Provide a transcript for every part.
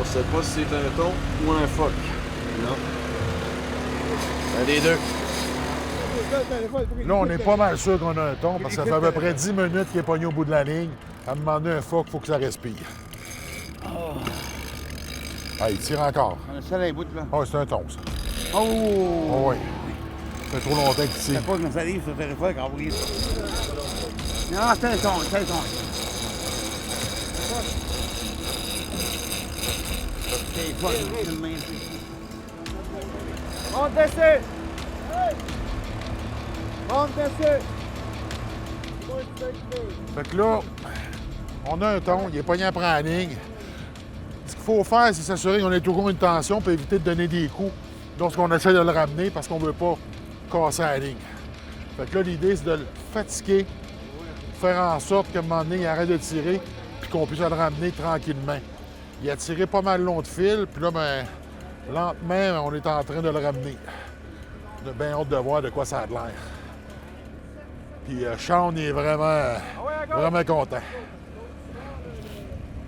On sait pas si c'est un thon ou un phoque. Non. Un des deux. Là, on est pas mal sûr qu'on a un thon, parce que ça fait à peu près 10 minutes qu'il est pogné au bout de la ligne. À demander un phoque, il faut que ça respire. Ah, il tire encore. On a ça dans les bouts, là. Ah, c'est un thon, ça. Oh! Oh, oui. Ça fait trop longtemps qu'il tire. C'est pas que ma salive se fait fois quand vous voyez ça. Non, c'est un thon, c'est un thon. C'est pas le même. Monte dessus! Monte dessus! Fait que là, on a un thon, il est pogné après la ligne. Ce qu'il faut faire, c'est s'assurer qu'on est toujours une tension pour éviter de donner des coups lorsqu'on essaie de le ramener parce qu'on ne veut pas casser la ligne. Fait que là, l'idée, c'est de le fatiguer, faire en sorte qu'à un moment donné, il arrête de tirer puis qu'on puisse le ramener tranquillement. Il a tiré pas mal long de fil, puis là, ben, lentement, on est en train de le ramener. On a bien hâte de voir de quoi ça a l'air. Puis Sean est vraiment content.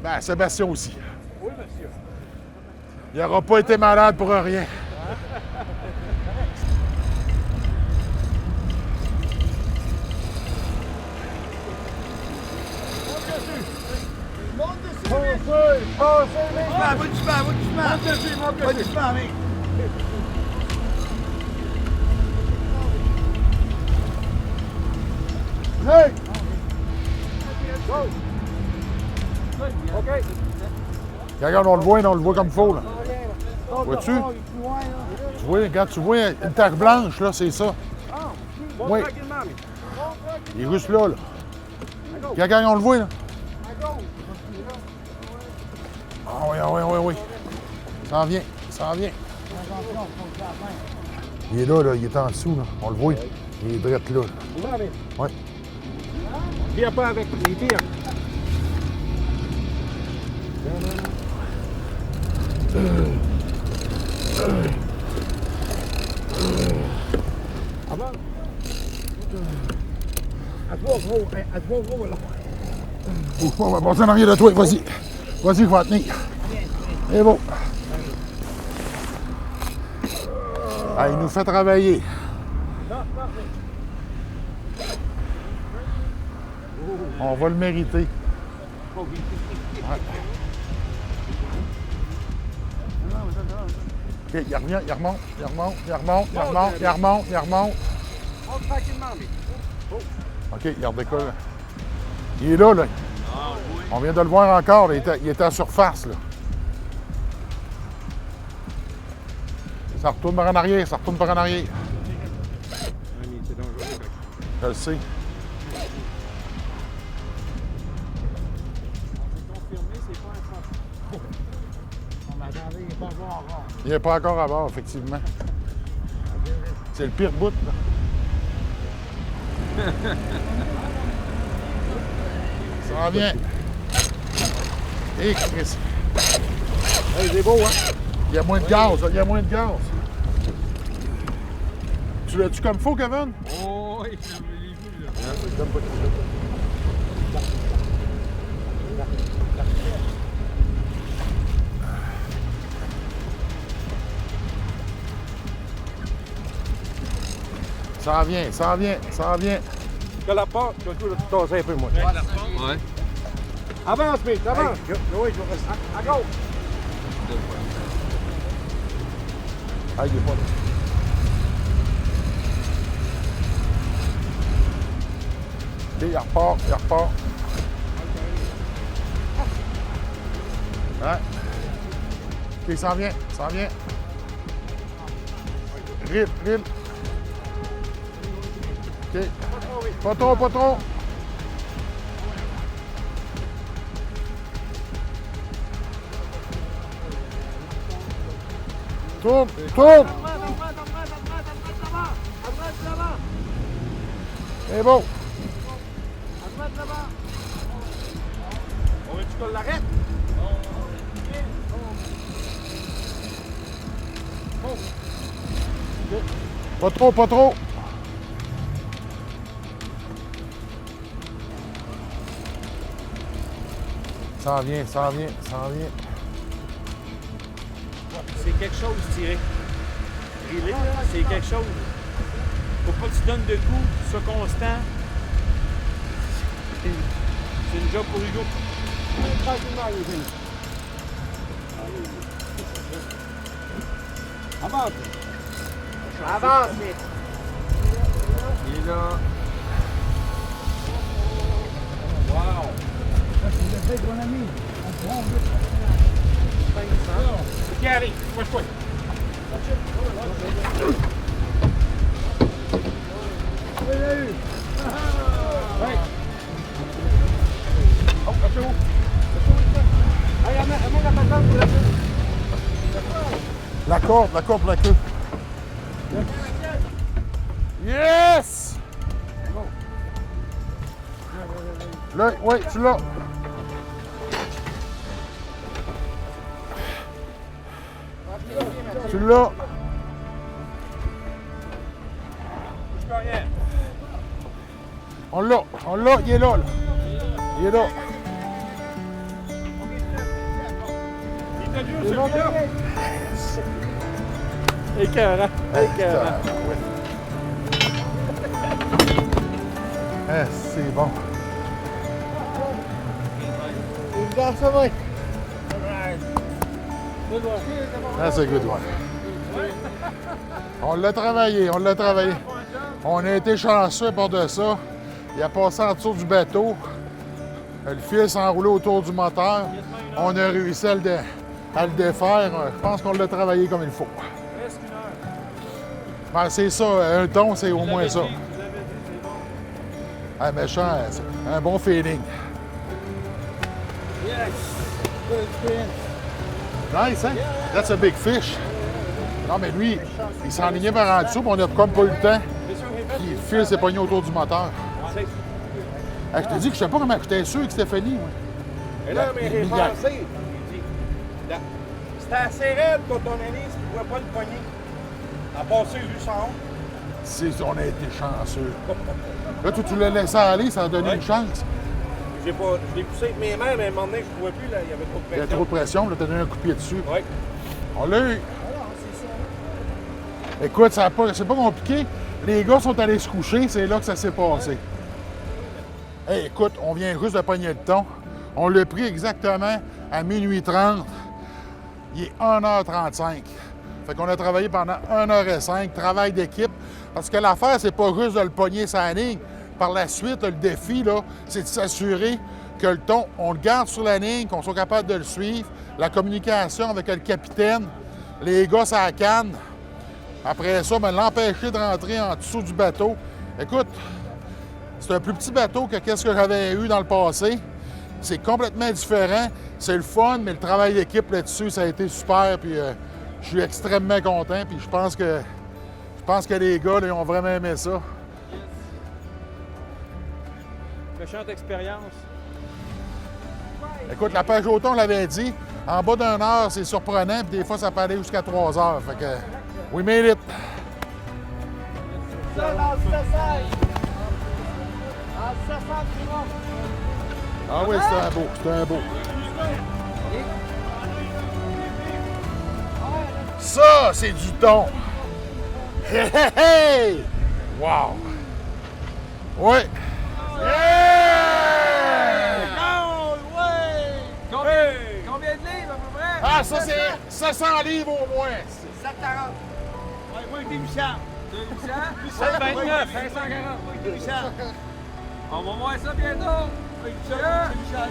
Ben, Sébastien aussi. Oui, monsieur. Il n'aura pas été malade pour rien. Monte dessus! Passez, mec! Va doucement, va doucement! Monte dessus, monte Va dessus! doucement, mec! Hey! Go! OK. Regarde, on le voit comme il faut, là. Vois-tu? Tu vois, quand tu vois une tache blanche, là, c'est ça. Oui. Il est juste là, là. Regarde, on le voit, là. Ah oui, ah oui, oui, oui. Ça en vient, ça en vient. Il est là, il est en dessous, là. On le voit. Il est direct là. Oui. Tire pas avec les tirs. Ah bon? À toi, gros, là. Bouge pas, on va passer en arrière de toi. Vas-y. Vas-y, je vais la tenir. C'est bon. Ah, il nous fait travailler. On va le mériter. Ouais. OK, il revient, il remonte, il remonte, il remonte, il remonte, il remonte, il remonte. Monte tranquillement, mais. OK, il redécolle. Il est là, là. On vient de le voir encore, là. Il était à surface, là. Ça retourne par en arrière, ça retourne par en arrière. Je le sais. Il n'est pas encore à bord, effectivement. C'est le pire bout, là. Ça en vient. Hé, Chris. Hey, c'est beau, hein? Il y a moins de gaz, là. Il y a moins de gaz. Tu l'as-tu comme faux, Kevin? Oh, oui, je l'ai vu, là. Ça en vient, ça en vient, ça en vient. Que la porte, je vais tout tasser un peu, moi. Ouais. Avance, mec, avance. Oui, je vais rester. À gauche. Ah, il est pas là. OK, il repart, il repart. Ouais. OK, ça en vient, ça en vient. Rille, rille. OK. Pas trop, pas trop. Tourne, tourne. C'est bon. On veut-tu qu'on l'arrête? Pas trop, pas trop. Ça en vient, ça en vient, ça en vient. c'est quelque chose, je dirais. Driller, là, c'est quelque chose. Faut pas que tu donnes de coups, tu sois constant. C'est une job pour Hugo. Tranquillement, les filles. Avance. Avance, vite. Il est là. Wow! C'est le fait, mon ami. On prend vite. Ok, allez, moi-toi. Oh, c'est où? Allez, amène la patente pour la queue. La corde pour la queue. Yes! Là, oui, tu l'as. Tu l'as. Je peux rien. On l'a, il est là. Il est là. Il t'a dur, celui-là. Écœurant. Écœurant. Ah, c'est bon. That's a good one. On l'a travaillé. On a été chanceux pour de ça. Il a passé en dessous du bateau. Le fil s'est enroulé autour du moteur. On a réussi à le défaire. Je pense qu'on l'a travaillé comme il faut. Presque une heure. Ben, c'est ça. Un ton, c'est au moins ça. Ah, méchant, c'est un bon feeling. Nice, hein? That's a big fish. Non, mais lui, il s'enlignait par en dessous, puis on a comme pas eu le temps. Puis le fil s'est pogné autour du moteur. Ah, je t'ai dit que je sais pas comment j'étais sûr que c'était fini, moi. Et là, mais j'ai pensé. C'était assez raide pour ton analyse, tu ne pouvais pas le pogner. À passer lui sans On a été chanceux. Là, tu l'as laissé aller, ça a donné une chance. Je l'ai poussé avec mes mains, mais à un moment donné, je ne pouvais plus, là, il y avait trop de Il y a pression. trop de pression, là, t'as donné un coup de pied dessus. Oui. On l'a eu. Écoute, c'est pas compliqué. Les gars sont allés se coucher, c'est là que ça s'est passé. Hey, écoute, on vient juste de pogner le thon. On l'a pris exactement à minuit 30. Il est 1h35. Fait qu'on a travaillé pendant 1h05, travail d'équipe. Parce que l'affaire, c'est pas juste de le pogner sa ligne. Par la suite, le défi, là, c'est de s'assurer que le thon, on le garde sur la ligne, qu'on soit capable de le suivre. La communication avec le capitaine, les gars à la canne. Après ça, ben, l'empêcher de rentrer en dessous du bateau. Écoute, c'est un plus petit bateau que ce que j'avais eu dans le passé. C'est complètement différent. C'est le fun, mais le travail d'équipe là-dessus, ça a été super. Puis je suis extrêmement content. Puis je pense que les gars, là, ils ont vraiment aimé ça. Méchante expérience. Écoute, la pêche au thon, on l'avait dit, en bas d'une heure, c'est surprenant. Puis des fois, ça peut aller jusqu'à 3 heures. Fait que, we made it. Ça, dans le 16. Dans le 60, c'est bon. Ah oui, c'est un beau. Ça, c'est du thon. Hey, hey, hey! Wow! Oui! Yeah! Combien de livres, à peu près? Ah, ça, c'est 700 livres au moins. 740. Ouais, moi, avec des Michard. 729, 540. Avec des Michard. On va voir ça bientôt. Avec Michard, c'est Michard.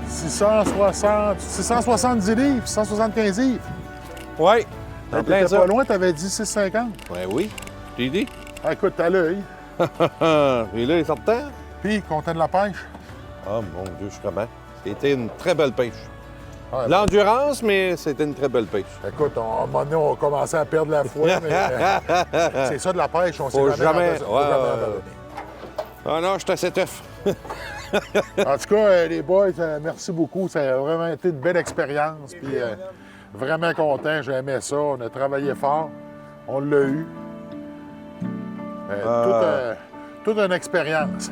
« 670 livres, 175 livres. Oui. T'étais pas loin, t'avais dit 650. Ben oui, je t'ai dit. Ah, écoute, t'as l'œil. Et là, il est sortant. Puis, content de la pêche. Ah, mon Dieu, je suis comment? C'était une très belle pêche. Ouais, L'endurance, mais c'était une très belle pêche. écoute, à un moment donné, on a commencé à perdre la foi, mais c'est ça de la pêche, on Faut sait jamais- faut ouais, jamais ouais, abandonner. Ah non, je suis assez tough. En tout cas, les boys, merci beaucoup. Ça a vraiment été une belle expérience. Puis, Vraiment content, j'aimais ça. On a travaillé fort. On l'a eu. Toute une expérience.